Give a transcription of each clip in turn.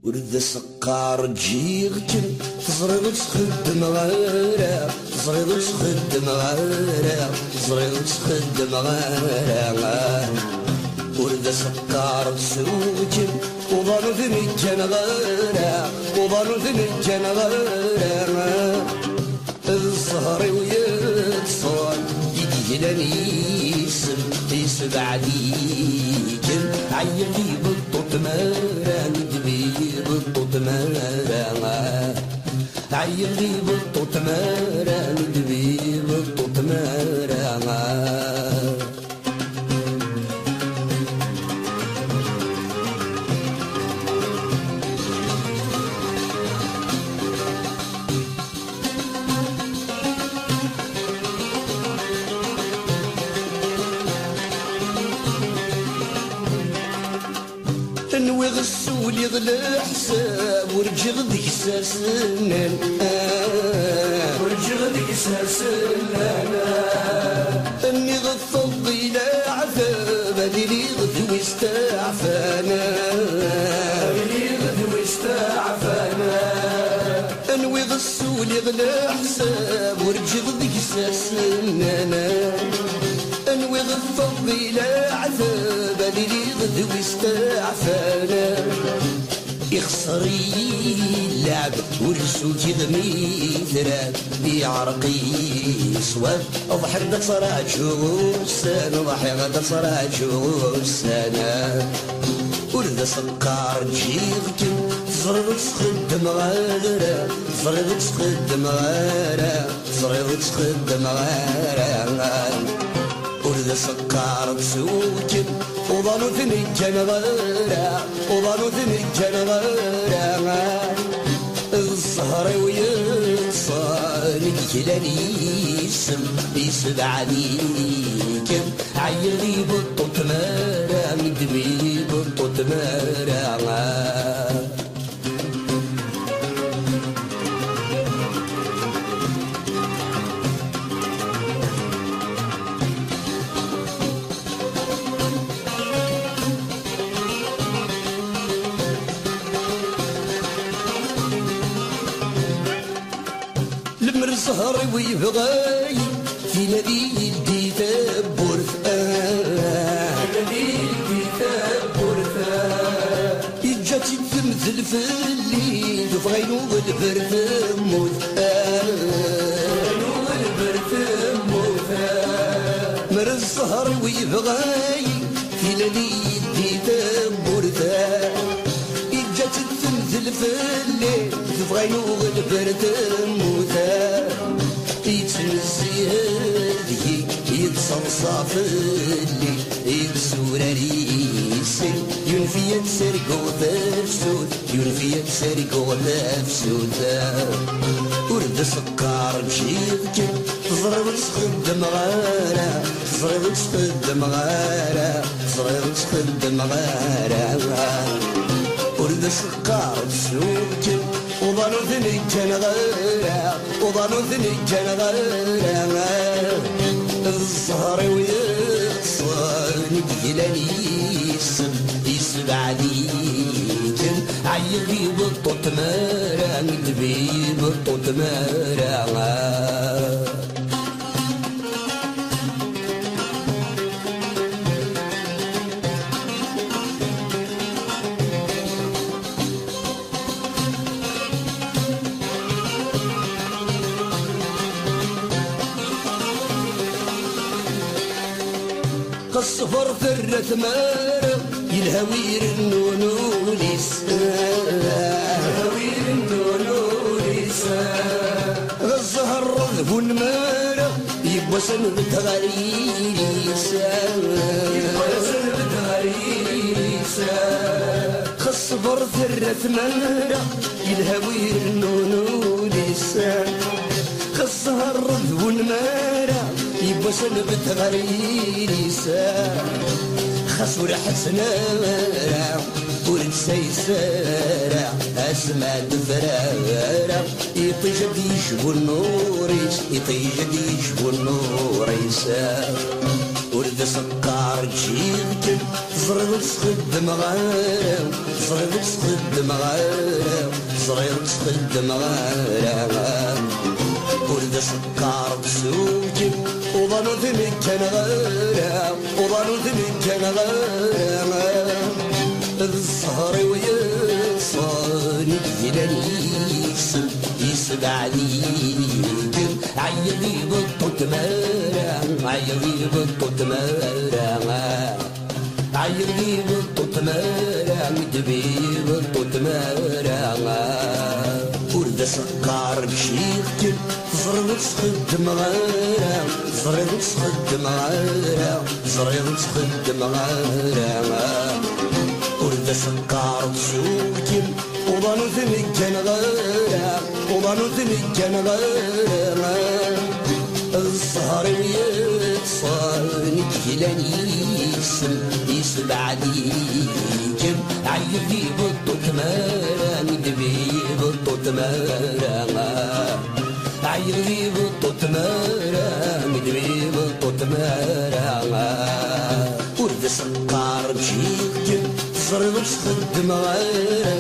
ورد سقار جيغتن تزريغ تخدم غيرها تزريغ تخدم غيرها تزريغ تخدم غيرها ورد سقار تسوجن وظلوا في مجان غيرها وظلوا في مجان غيرها الزهر ويتصال يدي يسم يسبع ديجن عيني بالطوط مران دبي بالطوط مران عيني بالطوط مران دبي بالطوط مران نوي غسولي غلا حساب ورجي غدي ساسنان ورجي غدي ساسنان اني غفضي لا عذاب هادي لي غدوي استعفانا هادي لي غدوي استعفانا انوي غسولي غلا حساب ورجي غدي ساسنان انوي غفضي لا عذاب هادي لي غدوي استعفانا يخسري اللعب ورسولتي ضميثرات بيعرقي صواب اضحك دا صراحة شوسان ضحي غدا صراحة شوسان ورد سقار جيغتن تزرد تخدم غيرها تزرد تخدم غيرها تزرد تخدم غيرها ورد سقار تسوجن وظلوا في مجان غيرها وظلوا في مجان غيرها الزهر ويتصال الجلالي يسم يسبع ليكم عيني بالطوط مرام دمي بالطوط مرام الزهر ويبغاي في نادي الكتاب برثان نادي الكتاب برثان يجاتي تمثل في الليل وفغينو البرث موثان غينو البرث موثان مر الزهر ويبغاي في نادي الكتاب برثان يجاتي تمثل في الليل وفغينو البرث موثان يتنزي هذه يتصنصى في الليل يبسور ريسي ينفي تسرقو تفسود ينفي تسرقو تفسود ورد سكر مشيتك تزرب تخدم غارة تزرب تخدم غارة تزرب تخدم غارة ورد سكر تسوقك وظلوا ثنجان غيرها وظلوا ثنجان غيرها الزهر ويتصال الجلالي يسم يسبع ليكم عيني بالطوط مران دبي بالطوط مران الصفر ثرة مارة يلهوير النونوليس يلهوير النونوليس الزهر رذب المارة يبوى سنبت غريسة يبوى سنبت غريسة الصبر ثرة مرة يلهوي النونو لسان الزهر ذو المارة يبوس نبت غير لسان خسور حسنا ورد سيسارة أسمع دفرارة يطيجد يشبو النور يطيجد يشبو النور يسار ورد سكر جيبك زرد تسخد مغارة زرد تسخد مغارة زرد تسخد مغارة ورد سكر بسوكي وظنو ذنك كان غارة وظنو ذنك كان غارة الزهر ويصاني يلاني يسبع ليك عيدي بطوط مارا عيدي بطوط مارا عيدي بطوط مارا مدبي بطوط مارا ورد سكر بشيختي زرد تسخد مغارة زرد تسخد مغارة زرد تسخد مغارة ورد سكر بشوكي وظنو ثنك غارة وظنو ثنك غارة الزهر يتصاني كيلاني يسبع ليك عيدي بطوط مارا ندبي بطوط مارا عيدي بطوط مارا ندبي بطوط مارا ورد سكر بشيك زريض تسخد مغارة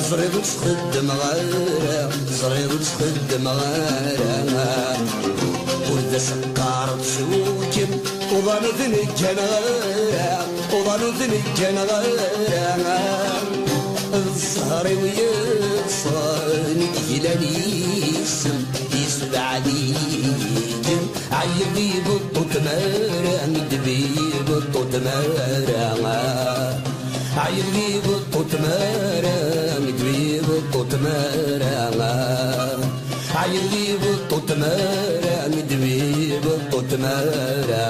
زريض تسخد مغارة زريض تسخد مغارة ورد سكر بشوكي وظنو ذنك كان غارة وظنو ذنك كان غارة الزهر ويصاني يلاني يسبع ليك عيدي بطوط مارا ندبي بطوط مارا عيدي بطوط مارا ندبي بطوط مارا عيدي بطوط مارا ندبي بطوط مارا